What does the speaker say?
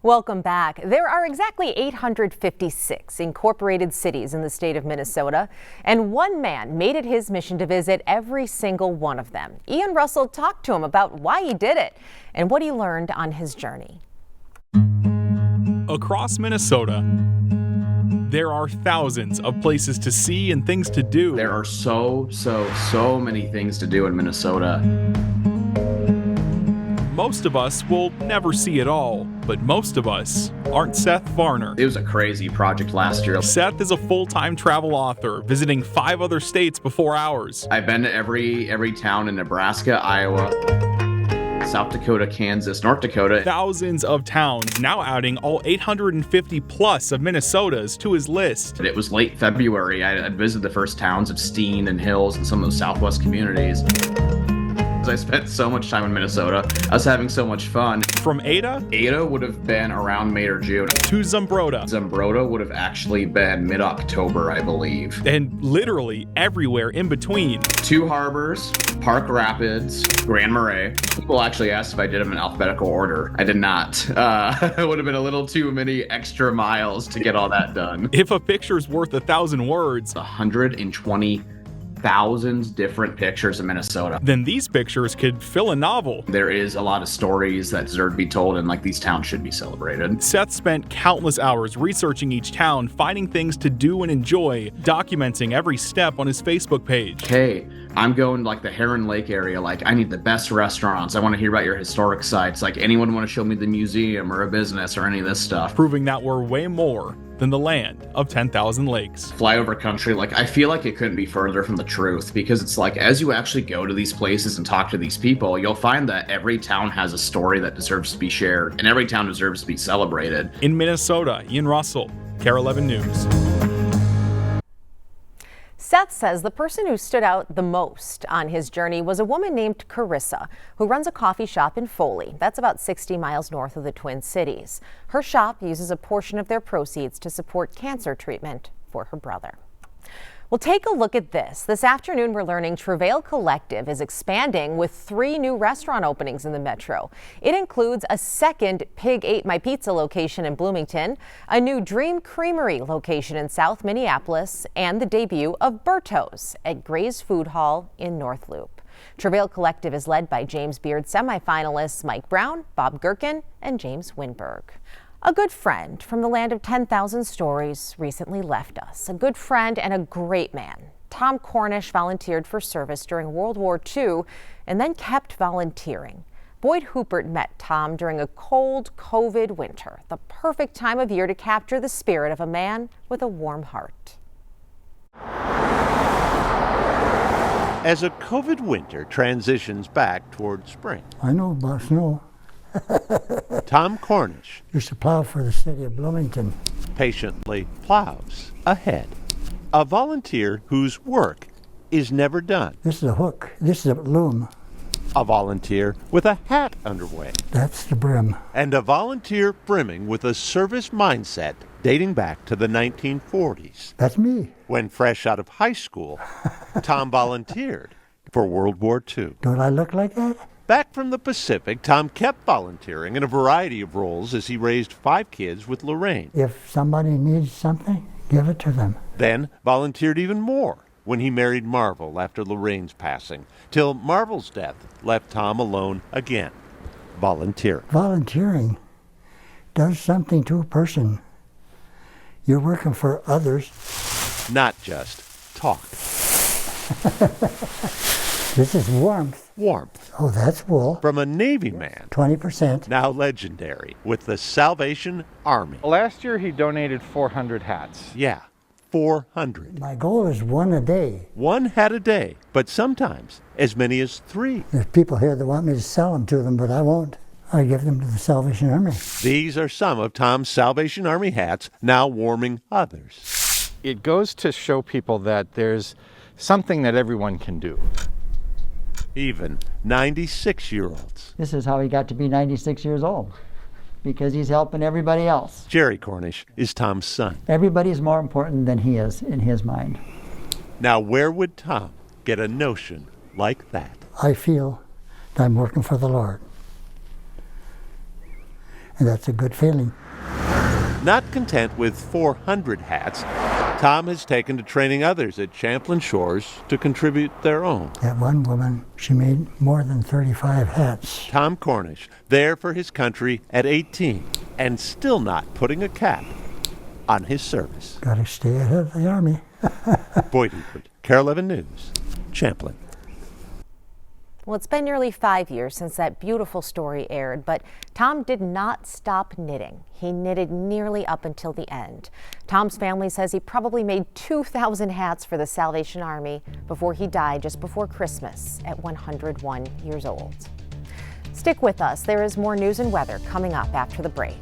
Welcome back. There are exactly 856 incorporated cities in the state of Minnesota, and one man made it his mission to visit every single one of them. Ian Russell talked to him about why he did it and what he learned on his journey. Across Minnesota, there are thousands of places to see and things to do. There are so many things to do in Minnesota. Most of us will never see it all, but most of us aren't Seth Varner. It was a crazy project last year. Seth is a full-time travel author, visiting 5 other states before ours. I've been to every town in Nebraska, Iowa, South Dakota, Kansas, North Dakota. Thousands of towns, now adding all 850 plus of Minnesota's to his list. It was late February. I'd visited the first towns of Steen and Hills and some of those Southwest communities. I spent so much time in Minnesota. I was having so much fun. From Ada? Ada would have been around May or June. To Zumbrota. Zumbrota would have actually been mid-October, I believe. And literally everywhere in between. 2 harbors, Park Rapids, Grand Marais. People actually asked if I did them in alphabetical order. I did not. It would have been a little too many extra miles to get all that done. If a picture's worth 1,000 words, 120,000 different pictures of Minnesota. Then these pictures could fill a novel. There is a lot of stories that deserve to be told, and these towns should be celebrated. Seth spent countless hours researching each town, finding things to do and enjoy, documenting every step on his Facebook page. Hey, I'm going to the Heron Lake area. I need the best restaurants. I want to hear about your historic sites. Anyone want to show me the museum or a business or any of this stuff? Proving that we're way more than the land of 10,000 lakes. Flyover country, I feel like it couldn't be further from the truth, because it's as you actually go to these places and talk to these people, you'll find that every town has a story that deserves to be shared, and every town deserves to be celebrated. In Minnesota, Ian Russell, KARE 11 News. Seth says the person who stood out the most on his journey was a woman named Carissa, who runs a coffee shop in Foley. That's about 60 miles north of the Twin Cities. Her shop uses a portion of their proceeds to support cancer treatment for her brother. Well, take a look at this. This afternoon, we're learning Travail Collective is expanding with 3 new restaurant openings in the metro. It includes a second Pig Ate My Pizza location in Bloomington, a new Dream Creamery location in South Minneapolis, and the debut of Berto's at Gray's Food Hall in North Loop. Travail Collective is led by James Beard semifinalists Mike Brown, Bob Gherkin, and James Winberg. A good friend from the land of 10,000 stories recently left us. A good friend and a great man. Tom Cornish volunteered for service during World War II and then kept volunteering. Boyd Hoopert met Tom during a cold COVID winter, the perfect time of year to capture the spirit of a man with a warm heart. As a COVID winter transitions back toward spring, I know about snow. Tom Cornish Used to plow for the city of Bloomington. patiently plows ahead. A volunteer whose work is never done. This is a hook. This is a loom. A volunteer with a hat underway. That's the brim. And a volunteer brimming with a service mindset dating back to the 1940s. That's me. When fresh out of high school, Tom volunteered for World War II. Don't I look like that? Back from the Pacific, Tom kept volunteering in a variety of roles as he raised 5 kids with Lorraine. If somebody needs something, give it to them. Then volunteered even more when he married Marvel after Lorraine's passing, till Marvel's death left Tom alone again, volunteering. Volunteering does something to a person. You're working for others. Not just talk. This is warmth. Warmth. Oh, that's wool. From a Navy man, 20%. now legendary, with the Salvation Army. Last year he donated 400 hats. Yeah, 400. My goal is 1 a day. 1 hat a day, but sometimes as many as 3. There's people here that want me to sell them to them, but I won't. I give them to the Salvation Army. These are some of Tom's Salvation Army hats, now warming others. It goes to show people that there's something that everyone can do. Even 96-year-olds. This is how he got to be 96 years old, because he's helping everybody else. Jerry Cornish is Tom's son. Everybody's more important than he is in his mind. Now, where would Tom get a notion like that? I feel that I'm working for the Lord. and that's a good feeling. Not content with 400 hats, Tom has taken to training others at Champlain Shores to contribute their own. That one woman, she made more than 35 hats. Tom Cornish, there for his country at 18, and still not putting a cap on his service. Got to stay ahead of the Army. Boyd Ebert, KARE 11 News, Champlain. Well, it's been nearly 5 years since that beautiful story aired, but Tom did not stop knitting. He knitted nearly up until the end. Tom's family says he probably made 2,000 hats for the Salvation Army before he died just before Christmas at 101 years old. Stick with us. There is more news and weather coming up after the break.